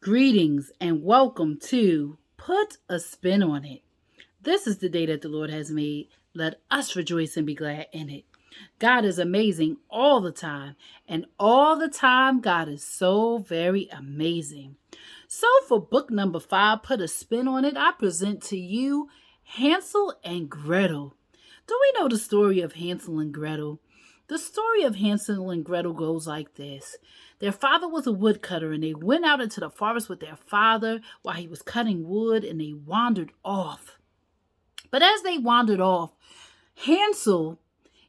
Greetings and welcome to Put a Spin on It. This is the day that the Lord has made. Let us rejoice and be glad in it. God is amazing all the time, and all the time God is so very amazing. So for book number 5, Put a Spin on It, I present to you Hansel and Gretel. Do we know the story of Hansel and Gretel? The story of Hansel and Gretel goes like this. Their father was a woodcutter, and they went out into the forest with their father while he was cutting wood, and they wandered off. But as they wandered off, Hansel,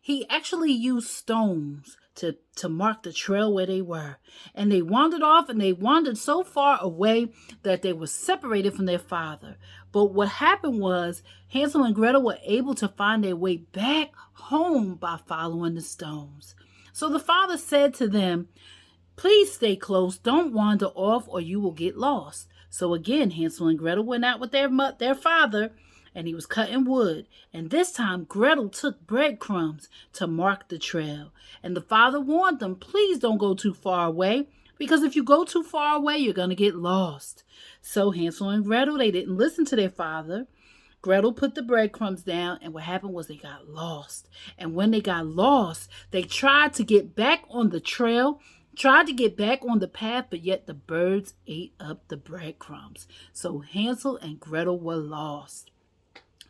he actually used stones to mark the trail where they were. And they wandered off, and they wandered so far away that they were separated from their father. But what happened was Hansel and Gretel were able to find their way back home by following the stones. So the father said to them, "Please stay close. Don't wander off or you will get lost." So again, Hansel and Gretel went out with their father, and he was cutting wood. And this time, Gretel took breadcrumbs to mark the trail. And the father warned them, "Please don't go too far away, because if you go too far away, you're going to get lost." So Hansel and Gretel, they didn't listen to their father. Gretel put the breadcrumbs down, and what happened was they got lost. And when they got lost, they tried to get back on the trail, tried to get back on the path, but yet the birds ate up the breadcrumbs. So Hansel and Gretel were lost.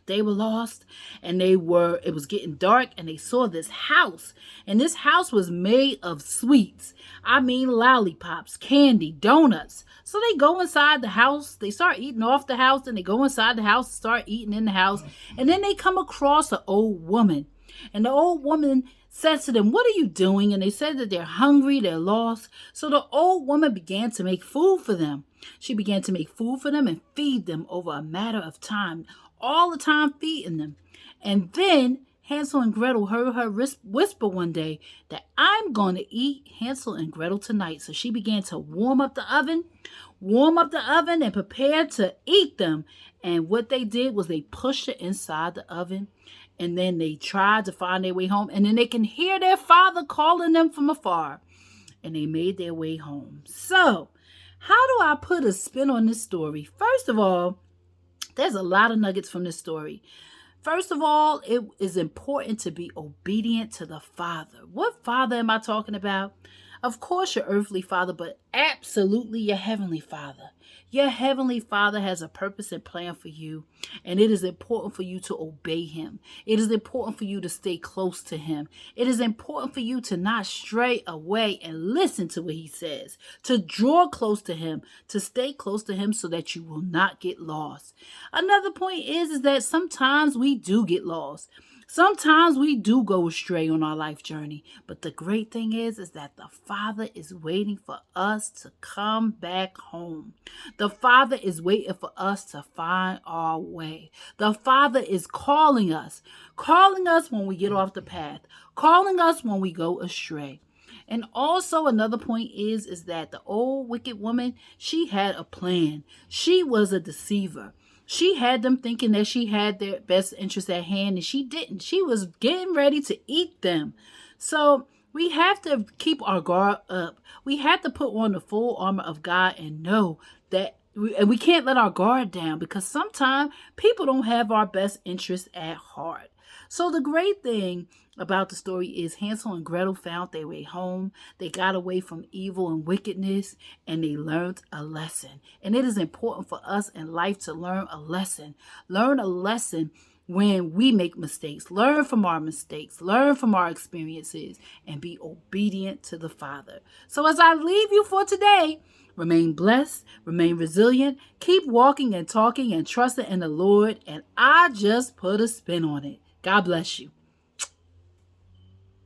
They were lost, and it was getting dark, and they saw this house. And this house was made of sweets. I mean, lollipops, candy, donuts. So they go inside the house, they start eating off the house, and they go inside the house, start eating in the house. And then they come across an old woman. And the old woman says to them, "What are you doing?" And they said that they're hungry, they're lost. So the old woman began to make food for them. She began to make food for them and feed them over a matter of time, all the time feeding them. And then Hansel and Gretel heard her whisper one day that, "I'm going to eat Hansel and Gretel tonight." So she began to warm up the oven and prepare to eat them. And what they did was they pushed it inside the oven, and then they tried to find their way home. And then they can hear their father calling them from afar, and they made their way home. So how do I put a spin on this story? First of all, there's a lot of nuggets from this story. First of all, it is important to be obedient to the Father. What Father am I talking about? Of course, your earthly father, but absolutely your heavenly Father. Your heavenly Father has a purpose and plan for you, and it is important for you to obey him. It is important for you to stay close to him. It is important for you to not stray away and listen to what he says, to draw close to him, to stay close to him so that you will not get lost. Another point is that sometimes we do get lost. Sometimes we do go astray on our life journey, but the great thing is that the Father is waiting for us to come back home. The Father is waiting for us to find our way. The Father is calling us when we get off the path, calling us when we go astray. And also another point is that the old wicked woman, she had a plan. She was a deceiver. She had them thinking that she had their best interest at hand, and she didn't. She was getting ready to eat them. So we have to keep our guard up. We have to put on the full armor of God and know that we can't let our guard down, because sometimes people don't have our best interest at heart. So the great thing about the story is Hansel and Gretel found their way home. They got away from evil and wickedness, and they learned a lesson. And it is important for us in life to learn a lesson. Learn a lesson when we make mistakes. Learn from our mistakes. Learn from our experiences, and be obedient to the Father. So as I leave you for today, remain blessed, remain resilient, keep walking and talking and trusting in the Lord, and I just put a spin on it. God bless you.